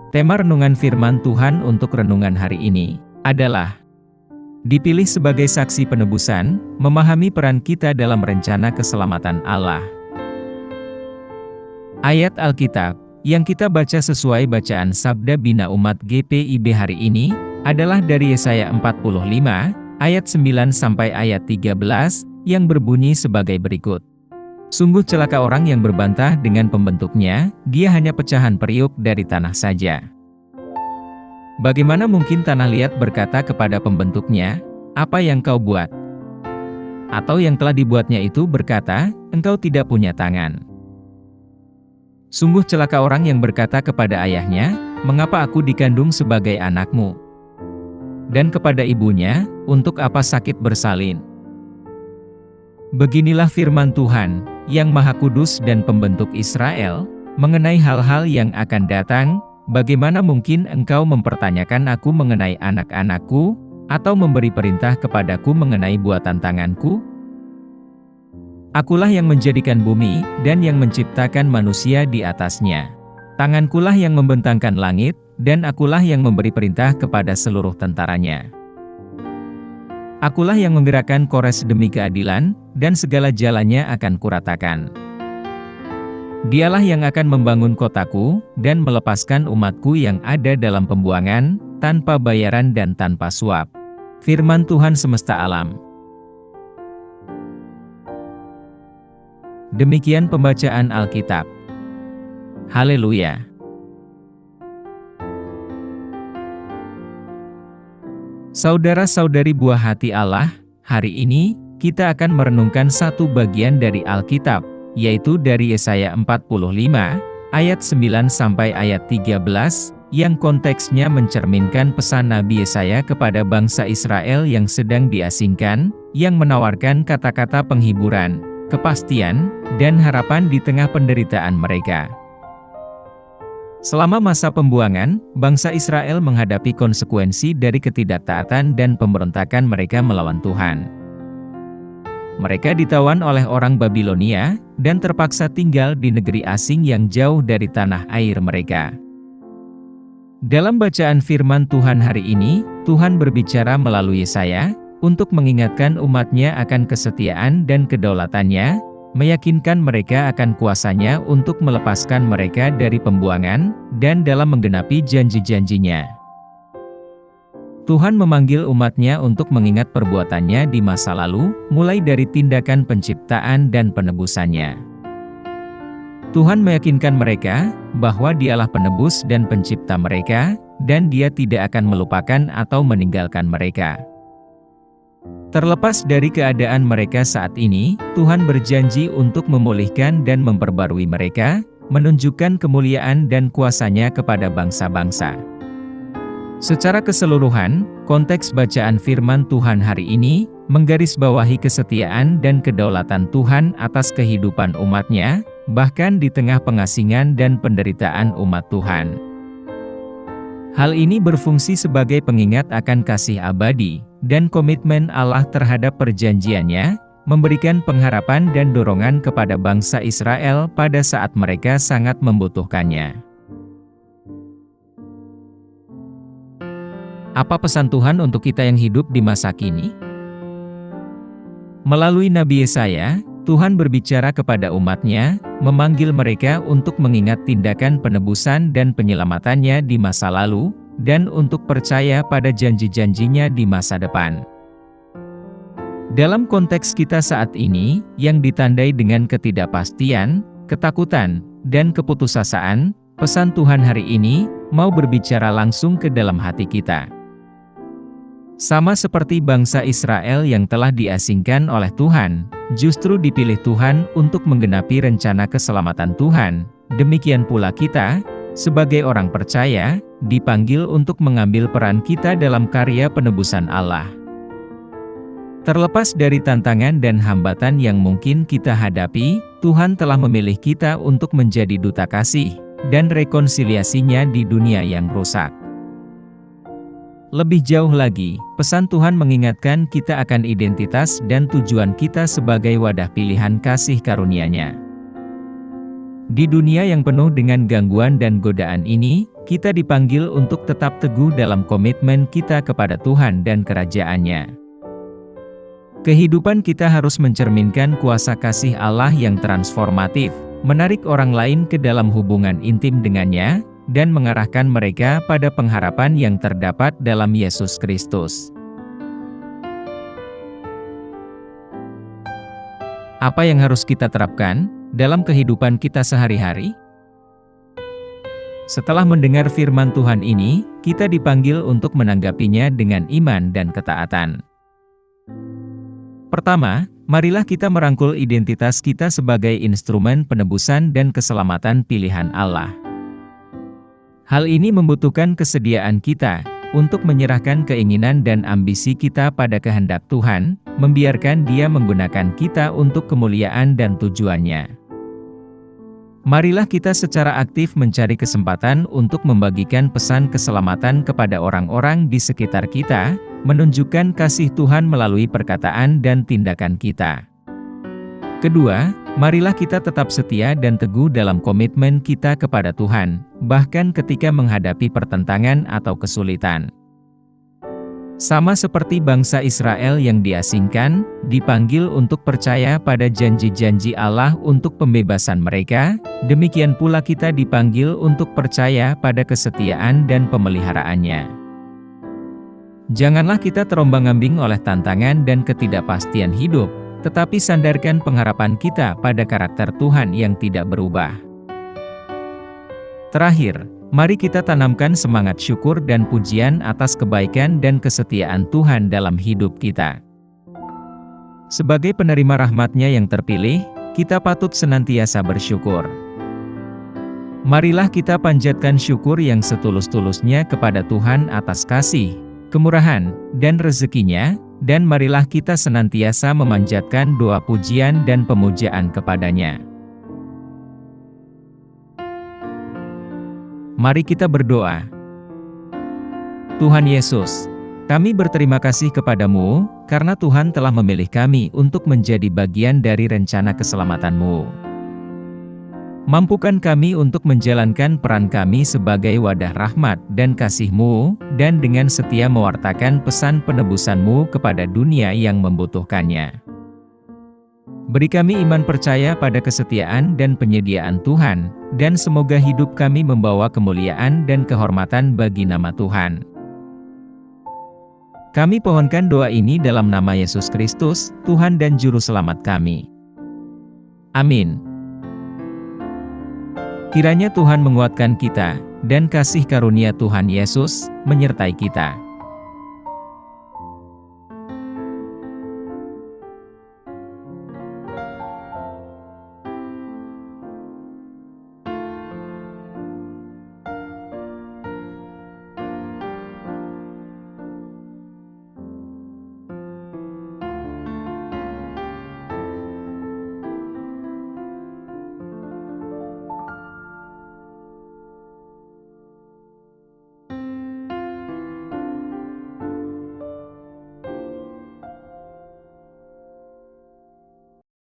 Tema renungan firman Tuhan untuk renungan hari ini adalah dipilih sebagai saksi penebusan, memahami peran kita dalam rencana keselamatan Allah. Ayat Alkitab yang kita baca sesuai bacaan Sabda Bina Umat GPIB hari ini adalah dari Yesaya 45 ayat 9 sampai ayat 13 yang berbunyi sebagai berikut. Sungguh celaka orang yang berbantah dengan pembentuknya, dia hanya pecahan periuk dari tanah saja. Bagaimana mungkin tanah liat berkata kepada pembentuknya, "Apa yang kau buat?" Atau yang telah dibuatnya itu berkata, "Engkau tidak punya tangan." Sungguh celaka orang yang berkata kepada ayahnya, "Mengapa aku dikandung sebagai anakmu?" Dan kepada ibunya, "Untuk apa sakit bersalin?" Beginilah firman Tuhan, yang Maha Kudus dan Pembentuk Israel, mengenai hal-hal yang akan datang. Bagaimana mungkin engkau mempertanyakan aku mengenai anak-anakku, atau memberi perintah kepadaku mengenai buatan tanganku? Akulah yang menjadikan bumi, dan yang menciptakan manusia di atasnya. Tangankulah yang membentangkan langit, dan akulah yang memberi perintah kepada seluruh tentaranya. Akulah yang menggerakkan Kores demi keadilan, dan segala jalannya akan kuratakan. Dialah yang akan membangun kotaku, dan melepaskan umatku yang ada dalam pembuangan, tanpa bayaran dan tanpa suap. Firman Tuhan semesta alam. Demikian pembacaan Alkitab. Haleluya! Saudara-saudari buah hati Allah, hari ini, kita akan merenungkan satu bagian dari Alkitab, yaitu dari Yesaya 45, ayat 9 sampai ayat 13, yang konteksnya mencerminkan pesan Nabi Yesaya kepada bangsa Israel yang sedang diasingkan, yang menawarkan kata-kata penghiburan, kepastian, dan harapan di tengah penderitaan mereka. Selama masa pembuangan, bangsa Israel menghadapi konsekuensi dari ketidaktaatan dan pemberontakan mereka melawan Tuhan. Mereka ditawan oleh orang Babilonia, dan terpaksa tinggal di negeri asing yang jauh dari tanah air mereka. Dalam bacaan firman Tuhan hari ini, Tuhan berbicara melalui Yesaya, untuk mengingatkan umatnya akan kesetiaan dan kedaulatannya, meyakinkan mereka akan kuasanya untuk melepaskan mereka dari pembuangan, dan dalam menggenapi janji-janjinya. Tuhan memanggil umatnya untuk mengingat perbuatannya di masa lalu, mulai dari tindakan penciptaan dan penebusannya. Tuhan meyakinkan mereka, bahwa Dialah penebus dan pencipta mereka, dan Dia tidak akan melupakan atau meninggalkan mereka. Terlepas dari keadaan mereka saat ini, Tuhan berjanji untuk memulihkan dan memperbarui mereka, menunjukkan kemuliaan dan kuasa-Nya kepada bangsa-bangsa. Secara keseluruhan, konteks bacaan firman Tuhan hari ini, menggarisbawahi kesetiaan dan kedaulatan Tuhan atas kehidupan umat-Nya, bahkan di tengah pengasingan dan penderitaan umat Tuhan. Hal ini berfungsi sebagai pengingat akan kasih abadi, dan komitmen Allah terhadap perjanjiannya, memberikan pengharapan dan dorongan kepada bangsa Israel pada saat mereka sangat membutuhkannya. Apa pesan Tuhan untuk kita yang hidup di masa kini? Melalui Nabi Yesaya, Tuhan berbicara kepada umat-Nya, memanggil mereka untuk mengingat tindakan penebusan dan penyelamatannya di masa lalu, dan untuk percaya pada janji-janjinya di masa depan. Dalam konteks kita saat ini, yang ditandai dengan ketidakpastian, ketakutan, dan keputusasaan, pesan Tuhan hari ini mau berbicara langsung ke dalam hati kita. Sama seperti bangsa Israel yang telah diasingkan oleh Tuhan, justru dipilih Tuhan untuk menggenapi rencana keselamatan Tuhan, demikian pula kita, sebagai orang percaya, dipanggil untuk mengambil peran kita dalam karya penebusan Allah. Terlepas dari tantangan dan hambatan yang mungkin kita hadapi, Tuhan telah memilih kita untuk menjadi duta kasih dan rekonsiliasinya di dunia yang rusak. Lebih jauh lagi, pesan Tuhan mengingatkan kita akan identitas dan tujuan kita sebagai wadah pilihan kasih karunia-Nya. Di dunia yang penuh dengan gangguan dan godaan ini, kita dipanggil untuk tetap teguh dalam komitmen kita kepada Tuhan dan kerajaan-Nya. Kehidupan kita harus mencerminkan kuasa kasih Allah yang transformatif, menarik orang lain ke dalam hubungan intim dengannya, dan mengarahkan mereka pada pengharapan yang terdapat dalam Yesus Kristus. Apa yang harus kita terapkan dalam kehidupan kita sehari-hari? Setelah mendengar firman Tuhan ini, kita dipanggil untuk menanggapinya dengan iman dan ketaatan. Pertama, marilah kita merangkul identitas kita sebagai instrumen penebusan dan keselamatan pilihan Allah. Hal ini membutuhkan kesediaan kita untuk menyerahkan keinginan dan ambisi kita pada kehendak Tuhan, membiarkan Dia menggunakan kita untuk kemuliaan dan tujuannya. Marilah kita secara aktif mencari kesempatan untuk membagikan pesan keselamatan kepada orang-orang di sekitar kita, menunjukkan kasih Tuhan melalui perkataan dan tindakan kita. Kedua, marilah kita tetap setia dan teguh dalam komitmen kita kepada Tuhan, bahkan ketika menghadapi pertentangan atau kesulitan. Sama seperti bangsa Israel yang diasingkan, dipanggil untuk percaya pada janji-janji Allah untuk pembebasan mereka, demikian pula kita dipanggil untuk percaya pada kesetiaan dan pemeliharaannya. Janganlah kita terombang-ambing oleh tantangan dan ketidakpastian hidup, tetapi sandarkan pengharapan kita pada karakter Tuhan yang tidak berubah. Terakhir, mari kita tanamkan semangat syukur dan pujian atas kebaikan dan kesetiaan Tuhan dalam hidup kita. Sebagai penerima rahmat-Nya yang terpilih, kita patut senantiasa bersyukur. Marilah kita panjatkan syukur yang setulus-tulusnya kepada Tuhan atas kasih, kemurahan, dan rezeki-Nya, dan marilah kita senantiasa memanjatkan doa pujian dan pemujaan kepada-Nya. Mari kita berdoa. Tuhan Yesus, kami berterima kasih kepada-Mu, karena Tuhan telah memilih kami untuk menjadi bagian dari rencana keselamatan-Mu. Mampukan kami untuk menjalankan peran kami sebagai wadah rahmat dan kasih-Mu, dan dengan setia mewartakan pesan penebusan-Mu kepada dunia yang membutuhkannya. Beri kami iman percaya pada kesetiaan dan penyediaan Tuhan, dan semoga hidup kami membawa kemuliaan dan kehormatan bagi nama Tuhan. Kami pohonkan doa ini dalam nama Yesus Kristus, Tuhan dan Juru Selamat kami. Amin. Kiranya Tuhan menguatkan kita, dan kasih karunia Tuhan Yesus menyertai kita.